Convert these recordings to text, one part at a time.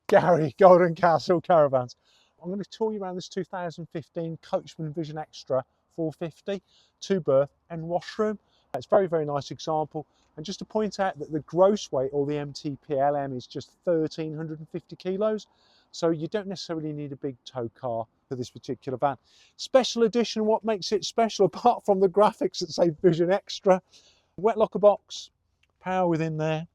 Gary, Golden Castle Caravans. I'm going to tour you around this 2015 Coachman Vision Xtra 450 2-berth and washroom. It's a very, very nice example. And just to point out that the gross weight, or the MTPLM, is just 1,350 kilos. So you don't necessarily need a big tow car for this particular van. Special edition, what makes it special, apart from the graphics that say Vision Xtra, wet locker box, power within there,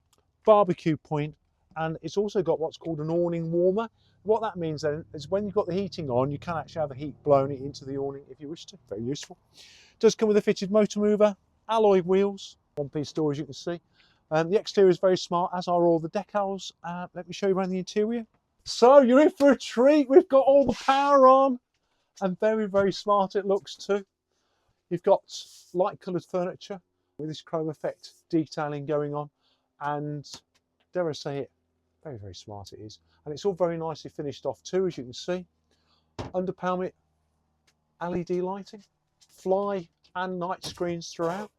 barbecue point, and it's also got what's called an awning warmer. What that means then is when you've got the heating on, you can actually have the heat blown into the awning if you wish to. Very useful. It does come with a fitted motor mover, alloy wheels, one-piece door as you can see. The exterior is very smart, as are all the decals. Let me show you around the interior. So you're in for a treat. We've got all the power on, and very, very smart it looks too. You've got light coloured furniture with this chrome effect detailing going on, and dare I say it, very, very smart it is. And it's all very nicely finished off too, as you can see. Underpelmet LED lighting, fly and night screens throughout.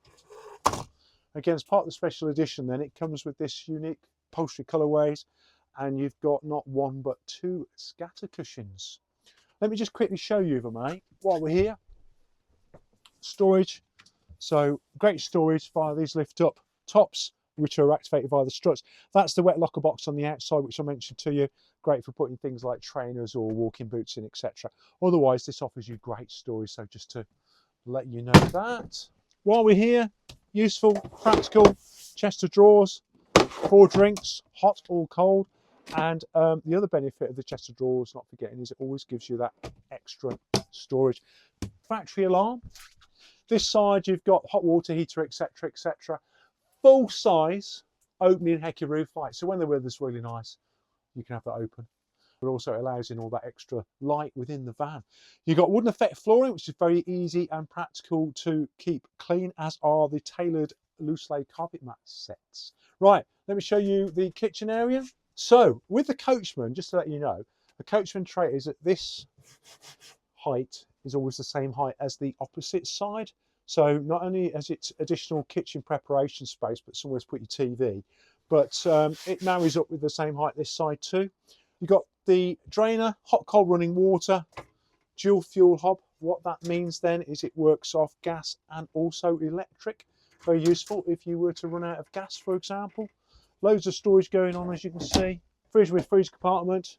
Again, as part of the special edition then, it comes with this unique upholstery colourways, and you've got not one but two scatter cushions. Let me just quickly show you them, mate, while we're here. Storage. So great storage via these lift up tops, which are activated via the struts. That's the wet locker box on the outside, which I mentioned to you. Great for putting things like trainers or walking boots in, etc. Otherwise, this offers you great storage. So just to let you know that. While we're here, useful, practical, chest of drawers, 4 drinks, hot or cold. And the other benefit of the chest of drawers, not forgetting, is it always gives you that extra storage. Factory alarm. This side, you've got hot water heater, etc., etc. Full size opening hecky roof light. So when the weather's really nice, you can have that open. But also it allows in all that extra light within the van. You've got wooden effect flooring, which is very easy and practical to keep clean, as are the tailored loose lay carpet mat sets. Right, let me show you the kitchen area. So with the Coachman, just to let you know, the Coachman tray is at this height is always the same height as the opposite side. So not only has it additional kitchen preparation space, but somewhere to put your TV, but it marries up with the same height this side too. You've got the drainer, hot cold running water, dual fuel hob. What that means then is it works off gas and also electric. Very useful if you were to run out of gas, for example. Loads of storage going on, as you can see. Fridge with freezer compartment,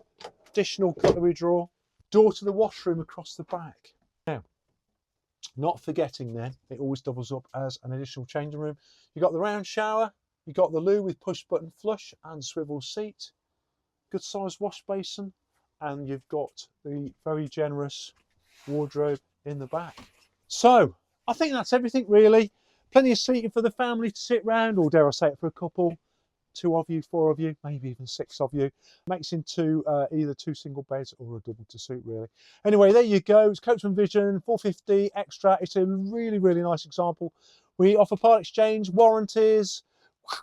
additional cutlery drawer, door to the washroom across the back. Now, not forgetting then, it always doubles up as an additional changing room. You've got the round shower, you've got the loo with push button flush and swivel seat, good sized wash basin, and you've got the very generous wardrobe in the back. So I think that's everything really. Plenty of seating for the family to sit round, or dare I say it, for a couple. 2 of you, 4 of you, maybe even 6 of you. Makes into either 2 single beds or a double to suit really. Anyway, there you go. It's Coachman Vision 450 Xtra. It's a really, really nice example. We offer part exchange, warranties.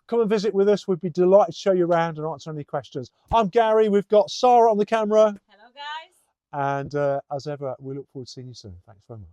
Come and visit with us. We'd be delighted to show you around and answer any questions. I'm Gary. We've got Sarah on the camera. Hello, guys. And as ever, we look forward to seeing you soon. Thanks very much.